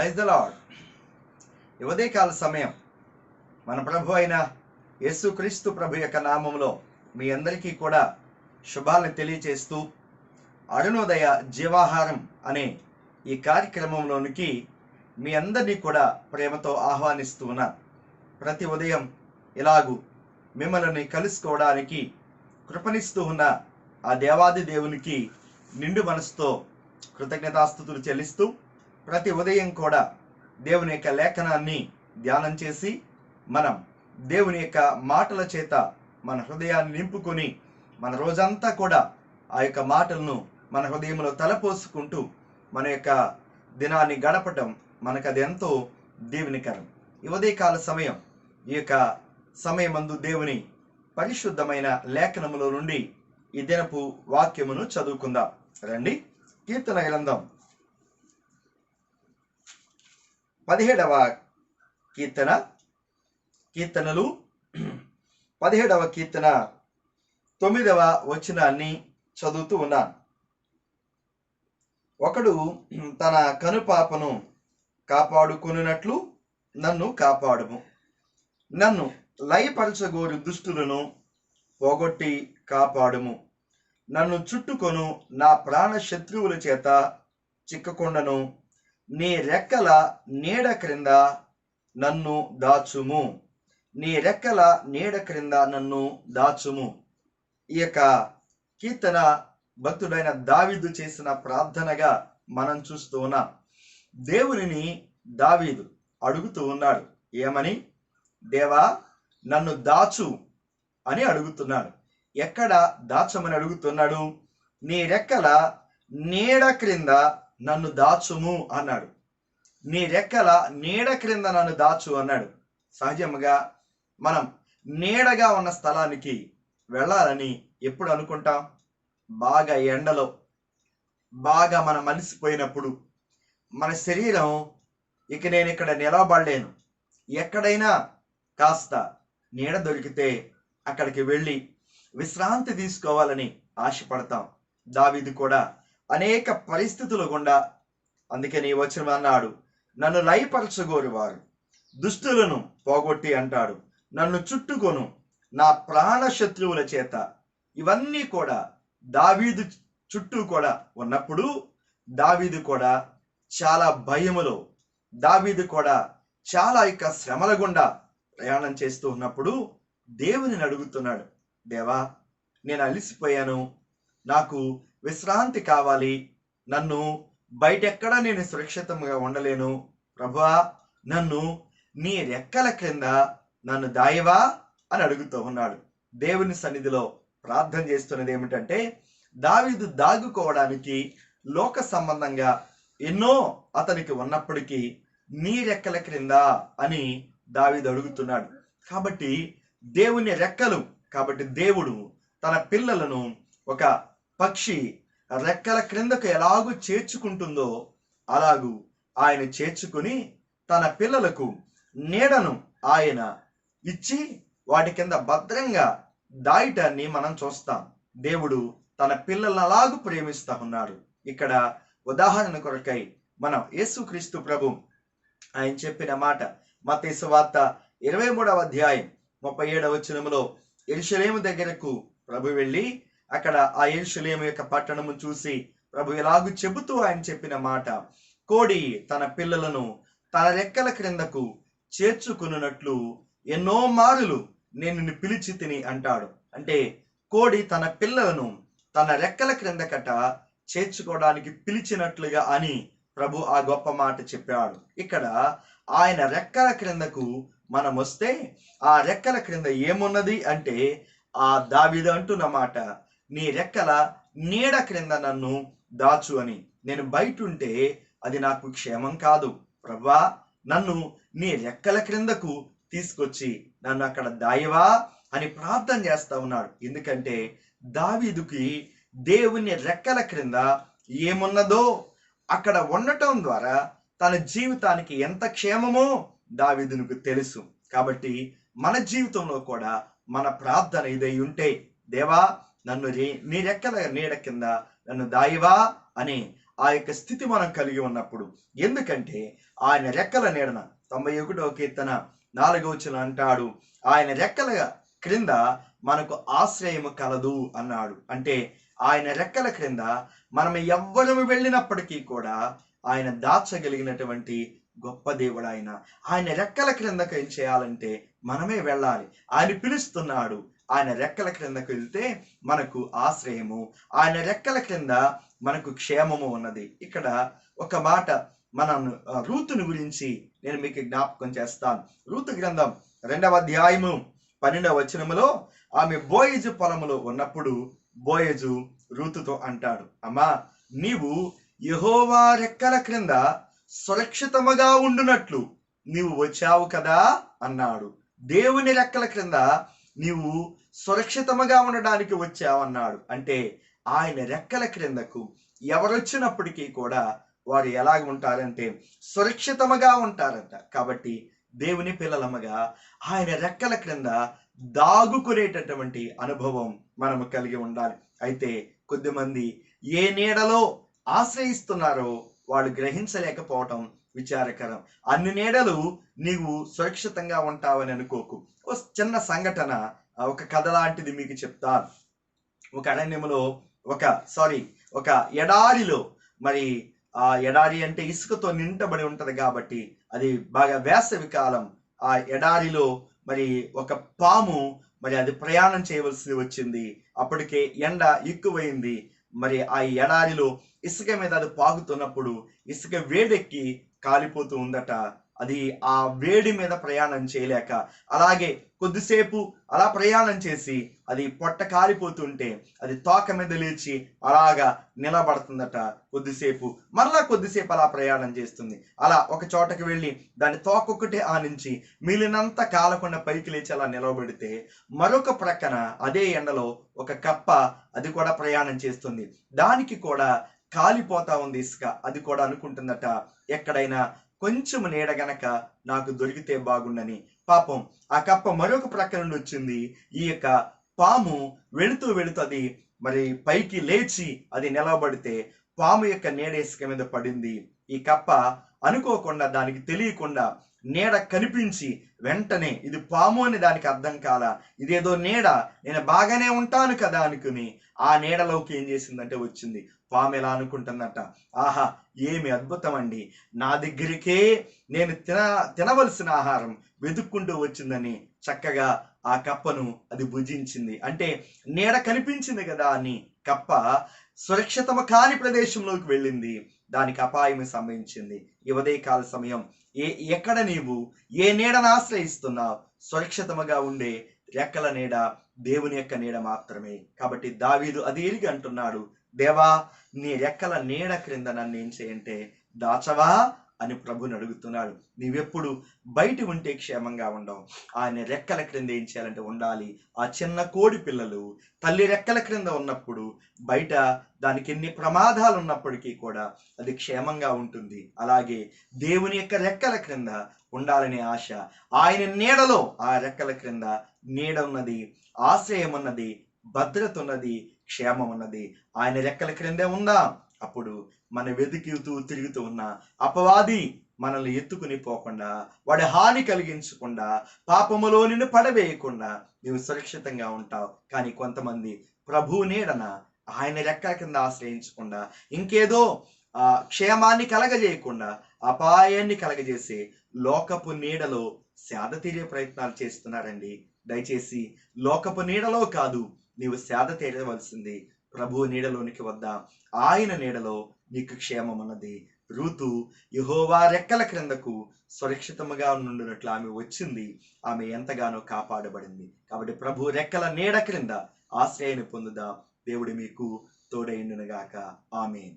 Praise the lord. ఈ ఉదయకాల సమయం మన ప్రభు అయిన యేసుక్రీస్తు ప్రభు యొక్క నామములో మీ అందరికీ కూడా శుభాలను తెలియచేస్తూ అరుణోదయ జీవాహారం అనే ఈ కార్యక్రమంలోనికి మీ అందరినీ కూడా ప్రేమతో ఆహ్వానిస్తూ ఉన్నాను. ప్రతి ఉదయం ఇలాగూ మిమ్మల్ని కలుసుకోవడానికి కృపణిస్తూ ఉన్న ఆ దేవాది దేవునికి నిండు మనసుతో కృతజ్ఞతాస్తుతులు చెల్లిస్తూ ప్రతి ఉదయం కూడా దేవుని యొక్క లేఖనాన్ని ధ్యానం చేసి మనం దేవుని యొక్క మాటల చేత మన హృదయాన్ని నింపుకొని మన రోజంతా కూడా ఆ యొక్క మాటలను మన హృదయంలో తలపోసుకుంటూ మన యొక్క దినాన్ని గడపటం మనకు అది ఎంతో దీవెనకరం. ఈ ఉదయకాల సమయం ఈ యొక్క సమయమందు దేవుని పరిశుద్ధమైన లేఖనములో నుండి ఈ దినపు వాక్యమును చదువుకుందాం. రండి. కీర్తన గ్రంథం 17వ కీర్తనలు 17వ కీర్తన 9వ వచనాన్ని చదువుతూ ఉన్నాను. ఒకడు తన కనుపాపను కాపాడుకొనున్నట్లు నన్ను కాపాడుము. నన్ను లయపరచగోరు దుష్టులను పోగొట్టి కాపాడుము. నన్ను చుట్టుకొను నా ప్రాణ శత్రువుల చేత చిక్కకుండను. నీ రెక్కల నీడ క్రింద నన్ను దాచుము. నీ రెక్కల నీడ క్రింద నన్ను దాచుము. ఈ యొక్క కీర్తన భక్తుడైన దావీదు చేసిన ప్రార్థనగా మనం చూస్తూ ఉన్నాం. దేవునిని దావీదు అడుగుతూ ఉన్నాడు. ఏమని? దేవా నన్ను దాచు అని అడుగుతున్నాడు. ఎక్కడ దాచమని అడుగుతున్నాడు? నీ రెక్కల నీడ క్రింద నన్ను దాచుము అన్నాడు. నీ రెక్కల నీడ క్రింద నన్ను దాచు అన్నాడు. సహజంగా మనం నీడగా ఉన్న స్థలానికి వెళ్ళాలని ఎప్పుడు అనుకుంటాం? బాగా ఎండలో బాగా మనం అలసిపోయినప్పుడు, మన శరీరం ఇక నేను ఇక్కడ నిలబడలేను, ఎక్కడైనా కాస్త నీడ దొరికితే అక్కడికి వెళ్ళి విశ్రాంతి తీసుకోవాలని ఆశపడతాం. దావీదు కూడా అనేక పరిస్థితుల గుండా, అందుకని వచనం అన్నాడు, నన్ను లయపరచగోరు వారు దుష్టులను పోగొట్టి అంటాడు. నన్ను చుట్టుకొను నా ప్రాణ శత్రువుల చేత. ఇవన్నీ కూడా దావీదు చుట్టూ కూడా ఉన్నప్పుడు దావీదు కూడా చాలా భయములో, దావీదు కూడా చాలా యొక్క శ్రమల గుండా ప్రయాణం చేస్తూ ఉన్నప్పుడు దేవుని అడుగుతున్నాడు. దేవా నేను అలసిపోయాను, నాకు విశ్రాంతి కావాలి, నన్ను బయటెక్కడా నేను సురక్షితంగా ఉండలేను, ప్రభువా నన్ను నీ రెక్కల క్రింద నన్ను దాయవా అని అడుగుతూ ఉన్నాడు. దేవుని సన్నిధిలో ప్రార్థన చేస్తున్నది ఏమిటంటే, దావీదు దాగుకోవడానికి లోక సంబంధంగా ఎన్నో అతనికి ఉన్నప్పటికీ నీ రెక్కల క్రింద అని దావీదు అడుగుతున్నాడు. కాబట్టి దేవుని రెక్కలు, కాబట్టి దేవుడు తన పిల్లలను ఒక పక్షి రెక్కల క్రిందకు ఎలాగూ చేర్చుకుంటుందో అలాగూ ఆయన చేర్చుకుని తన పిల్లలకు నీడను ఆయన ఇచ్చి వాటి కింద భద్రంగా దాయటాన్ని మనం చూస్తాం. దేవుడు తన పిల్లలను అలాగూ ప్రేమిస్తా ఉన్నాడు. ఇక్కడ ఉదాహరణ కొరకై మనం యేసుక్రీస్తు ప్రభు ఆయన చెప్పిన మాట మత్తయి సువార్త 23వ అధ్యాయం 37వ వచనములో యెరూషలేము దగ్గరకు ప్రభు వెళ్ళి అక్కడ ఆ యెరూషలేము యొక్క పట్టణము చూసి ప్రభు ఎలాగూ చెబుతూ ఆయన చెప్పిన మాట, కోడి తన పిల్లలను తన రెక్కల క్రిందకు చేర్చుకున్నట్లు ఎన్నో మారులు నేను నిన్ను పిలిచి తిని అంటాడు. అంటే కోడి తన పిల్లలను తన రెక్కల క్రిందకట చేర్చుకోవడానికి పిలిచినట్లుగా అని ప్రభు ఆ గొప్ప మాట చెప్పాడు. ఇక్కడ ఆయన రెక్కల క్రిందకు మనం వస్తే ఆ రెక్కల క్రింద ఏమున్నది అంటే, ఆ దావీదు అంటున్న మాట, నీ రెక్కల నీడ క్రింద నన్ను దాచు అని. నేను బయట ఉంటే అది నాకు క్షేమం కాదు, ప్రభువా నన్ను నీ రెక్కల క్రిందకు తీసుకొచ్చి నన్ను అక్కడ దాయవా అని ప్రార్థన చేస్తా ఉన్నాడు. ఎందుకంటే దావీదుకి దేవుని రెక్కల క్రింద ఏమున్నదో అక్కడ ఉండటం ద్వారా తన జీవితానికి ఎంత క్షేమమో దావీదునికి తెలుసు. కాబట్టి మన జీవితంలో కూడా మన ప్రార్థన ఇదై ఉంటే, దేవా నన్ను నీ రెక్కల నీడ కింద నన్ను దాయవా అని ఆ యొక్క స్థితి మనం కలిగి ఉన్నప్పుడు, ఎందుకంటే ఆయన రెక్కల నీడన 91వ కీర్తన 4వ వచనం అంటాడు, ఆయన రెక్కల క్రింద మనకు ఆశ్రయము కలదు అన్నాడు. అంటే ఆయన రెక్కల క్రింద మనం ఎవ్వరము వెళ్ళినప్పటికీ కూడా ఆయన దాచగలిగినటువంటి గొప్ప దేవుడు ఆయన. ఆయన రెక్కల క్రిందకు ఏం చేయాలంటే మనమే వెళ్ళాలి. ఆయన పిలుస్తున్నాడు. ఆయన రెక్కల క్రిందకు వెళ్తే మనకు ఆశ్రయము, ఆయన రెక్కల క్రింద మనకు క్షేమము ఉన్నది. ఇక్కడ ఒక మాట మనం రూతుని గురించి నేను మీకు జ్ఞాపకం చేస్తాను. రూతు గ్రంథం 2వ అధ్యాయము 12వ వచనములో ఆమె బోయజు పొలములో ఉన్నప్పుడు బోయజు రూతుతో అంటాడు, అమ్మా నీవు యెహోవా రెక్కల క్రింద సురక్షితముగా ఉండునట్లు నీవు వచ్చావు కదా అన్నాడు. దేవుని రెక్కల క్రింద నీవు సురక్షితముగా ఉండడానికి వచ్చావు అన్నాడు. అంటే ఆయన రెక్కల క్రిందకు ఎవరొచ్చినప్పటికీ కూడా వారు ఎలాగ ఉంటారంటే సురక్షితముగా ఉంటారంట. కాబట్టి దేవుని పిల్లలముగా ఆయన రెక్కల క్రింద దాగుకునేటటువంటి అనుభవం మనము కలిగి ఉండాలి. అయితే కొద్దిమంది ఏ నీడలో ఆశ్రయిస్తున్నారో వాళ్ళు గ్రహించలేకపోవటం విచారకరం. అన్ని నీడలు నీవు సురక్షితంగా ఉంటావని అనుకోకు. ఒక చిన్న సంఘటన, ఒక కథ లాంటిది మీకు చెప్తాను. ఒక అరణ్యములో ఒక ఎడారిలో, మరి ఆ ఎడారి అంటే ఇసుకతో నింటబడి ఉంటది కాబట్టి అది బాగా వేసవి కాలం. ఆ ఎడారిలో మరి ఒక పాము మరి అది ప్రయాణం చేయవలసి వచ్చింది. అప్పటికే ఎండ ఎక్కువైంది. మరి ఆ ఎడారిలో ఇసుక మీద అది పాకుతున్నప్పుడు ఇసుక వేడెక్కి కాలిపోతూ ఉందట. అది ఆ వేడి మీద ప్రయాణం చేయలేక అలాగే కొద్దిసేపు అలా ప్రయాణం చేసి అది పొట్ట కాలిపోతుంటే అది తోక మీద లేచి అలాగా నిలబడుతుందట. కొద్దిసేపు మరలా కొద్దిసేపు అలా ప్రయాణం చేస్తుంది. అలా ఒక చోటకి వెళ్ళి దాని తోకొక్కటే ఆనించి మిగిలినంత కాలకుండా పైకి లేచి అలా నిలబడితే మరొక ప్రక్కన అదే ఎండలో ఒక కప్ప అది కూడా ప్రయాణం చేస్తుంది. దానికి కూడా కాలిపోతా ఉంది ఇసుక. అది కూడా అనుకుంటుందట, ఎక్కడైనా కొంచెం నీడ గనక నాకు దొరికితే బాగుండని. పాపం ఆ కప్ప మరొక ప్రక్క నుండి వచ్చింది. ఈ యొక్క పాము వెళుతూ అది మరి పైకి లేచి అది నిలబడితే పాము యొక్క నీడ ఇసుక మీద పడింది. ఈ కప్ప అనుకోకుండా, దానికి తెలియకుండా నీడ కనిపించి వెంటనే ఇది పాము అని దానికి అర్థం కాల, ఇదేదో నీడ, నేను బాగానే ఉంటాను కదా అనుకుని ఆ నీడలోకి ఏం చేసిందంటే వచ్చింది. పాము ఎలా అనుకుంటుందట, ఆహా ఏమి అద్భుతం అండి, నా దగ్గరికే నేను తినవలసిన ఆహారం వెతుక్కుంటూ వచ్చిందని చక్కగా ఆ కప్పను అది భుజించింది. అంటే నీడ కనిపించింది కదా అని కప్ప సురక్షితమ కాని ప్రదేశంలోకి వెళ్ళింది. దానికి అపాయం సంభవించింది. ఈ ఉదయకాల సమయం ఎక్కడ నీవు ఏ నీడను ఆశ్రయిస్తున్నావు? సురక్షితముగా ఉండే రెక్కల నీడ దేవుని యొక్క నీడ మాత్రమే. కాబట్టి దావీదు అది ఎరిగి అంటున్నాడు, దేవా నీ రెక్కల నీడ క్రింద నన్ను ఏం చేయంటే దాచవా అని ప్రభుని అడుగుతున్నాడు. నీవెప్పుడు బయట ఉంటే క్షేమంగా ఉండవు. ఆయన రెక్కల క్రింద ఏం చేయాలంటే ఉండాలి. ఆ చిన్న కోడి పిల్లలు తల్లి రెక్కల క్రింద ఉన్నప్పుడు బయట దానికి ఎన్ని ప్రమాదాలు ఉన్నప్పటికీ కూడా అది క్షేమంగా ఉంటుంది. అలాగే దేవుని యొక్క రెక్కల క్రింద ఉండాలనే ఆశ. ఆయన నీడలో, ఆ రెక్కల క్రింద నీడ ఉన్నది, ఆశ్రయం ఉన్నది, భద్రత ఉన్నది, క్షేమం ఉన్నది. ఆయన రెక్కల క్రిందే ఉందాం. అప్పుడు మన వెతికితూ తిరుగుతూ ఉన్న అపవాది మనల్ని ఎత్తుకుని పోకుండా, వాడి హాని కలిగించకుండా, పాపములో నిన్ను పడవేయకుండా నీవు సురక్షితంగా ఉంటావు. కానీ కొంతమంది ప్రభు నీడన ఆయన రెక్కల కింద ఆశ్రయించకుండా ఇంకేదో క్షేమాన్ని కలగజేయకుండా అపాయాన్ని కలగజేసే లోకపు నీడలో సేద తీరే ప్రయత్నాలు చేస్తున్నారండి. దయచేసి లోకపు నీడలో కాదు నీవు సేద తీరవలసింది ప్రభు నీడలోనికి వద్దాం. ఆయన నీడలో నీకు క్షేమం అన్నది. రూతు యెహోవా రెక్కల క్రిందకు సురక్షితముగా నుండినట్లు ఆమె వచ్చింది. ఆమె ఎంతగానో కాపాడబడింది. కాబట్టి ప్రభు రెక్కల నీడ క్రింద ఆశ్రయాన్ని పొందుదాం. దేవుడు మీకు తోడైండునుగాక. ఆమేన్.